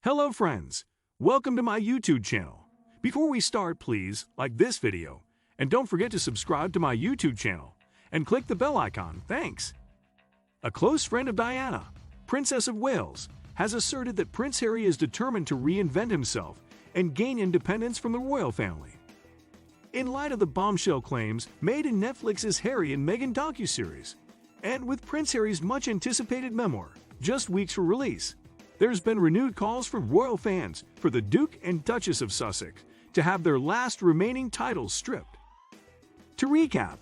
Hello friends, welcome to my YouTube channel. Before we start, please like this video and don't forget to subscribe to my YouTube channel and click the bell icon, thanks. A close friend of Diana, Princess of Wales, has asserted that Prince Harry is determined to reinvent himself and gain independence from the royal family. In light of the bombshell claims made in Netflix's Harry and Meghan docuseries, and with Prince Harry's much-anticipated memoir just weeks for release, there's been renewed calls from royal fans for the Duke and Duchess of Sussex to have their last remaining titles stripped. To recap,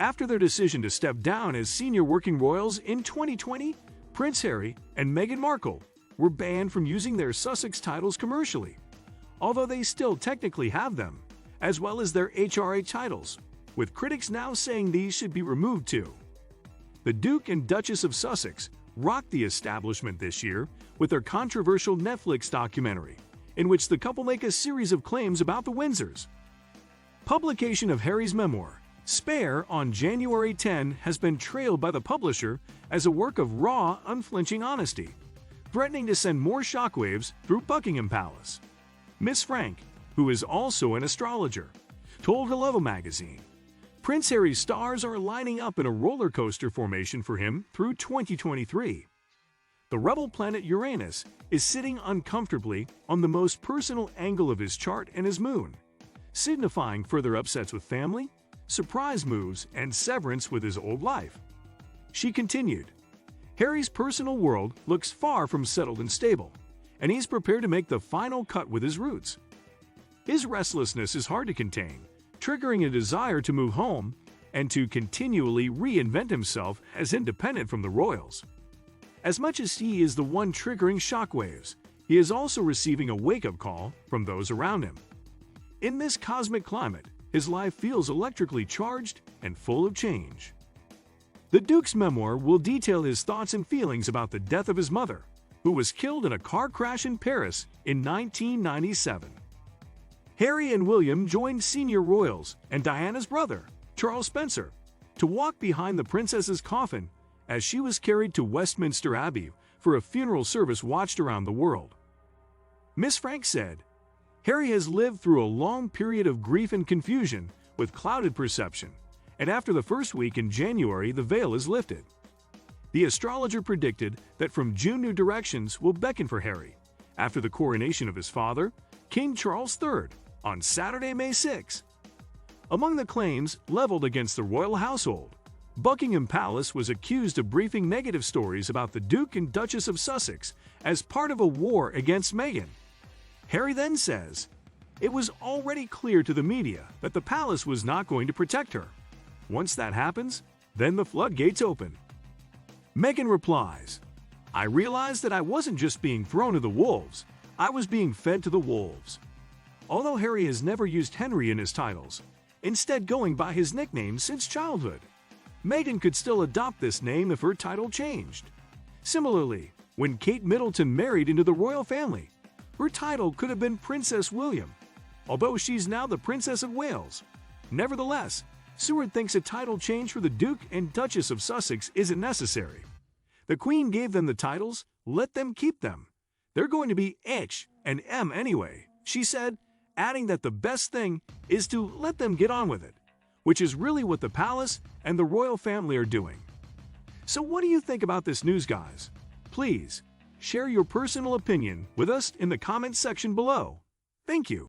after their decision to step down as senior working royals in 2020, Prince Harry and Meghan Markle were banned from using their Sussex titles commercially, although they still technically have them, as well as their HRA titles, with critics now saying these should be removed too. The Duke and Duchess of Sussex rocked the establishment this year with their controversial Netflix documentary, in which the couple make a series of claims about the Windsors. Publication of Harry's memoir, Spare, on January 10 has been trailed by the publisher as a work of raw, unflinching honesty, threatening to send more shockwaves through Buckingham Palace. Miss Frank, who is also an astrologer, told Hello magazine, Prince Harry's stars are lining up in a roller coaster formation for him through 2023. The rebel planet Uranus is sitting uncomfortably on the most personal angle of his chart and his moon, signifying further upsets with family, surprise moves, and severance with his old life. She continued, Harry's personal world looks far from settled and stable, and he's prepared to make the final cut with his roots. His restlessness is hard to contain, triggering a desire to move home and to continually reinvent himself as independent from the royals. As much as he is the one triggering shockwaves, he is also receiving a wake-up call from those around him. In this cosmic climate, his life feels electrically charged and full of change. The Duke's memoir will detail his thoughts and feelings about the death of his mother, who was killed in a car crash in Paris in 1997. Harry and William joined senior royals and Diana's brother, Charles Spencer, to walk behind the princess's coffin as she was carried to Westminster Abbey for a funeral service watched around the world. Miss Frank said, Harry has lived through a long period of grief and confusion with clouded perception, and after the first week in January the veil is lifted. The astrologer predicted that from June new directions will beckon for Harry after the coronation of his father, King Charles III, on Saturday, May 6. Among the claims leveled against the royal household, Buckingham Palace was accused of briefing negative stories about the Duke and Duchess of Sussex as part of a war against Meghan. Harry then says, it was already clear to the media that the palace was not going to protect her. Once that happens, then the floodgates open. Meghan replies, I realized that I wasn't just being thrown to the wolves, I was being fed to the wolves. Although Harry has never used Henry in his titles, instead going by his nickname since childhood, Meghan could still adopt this name if her title changed. Similarly, when Kate Middleton married into the royal family, her title could have been Princess William, although she's now the Princess of Wales. Nevertheless, Seward thinks a title change for the Duke and Duchess of Sussex isn't necessary. The Queen gave them the titles, let them keep them. They're going to be H and M anyway, she said, adding that the best thing is to let them get on with it, which is really what the palace and the royal family are doing. So what do you think about this news, guys? Please share your personal opinion with us in the comments section below. Thank you.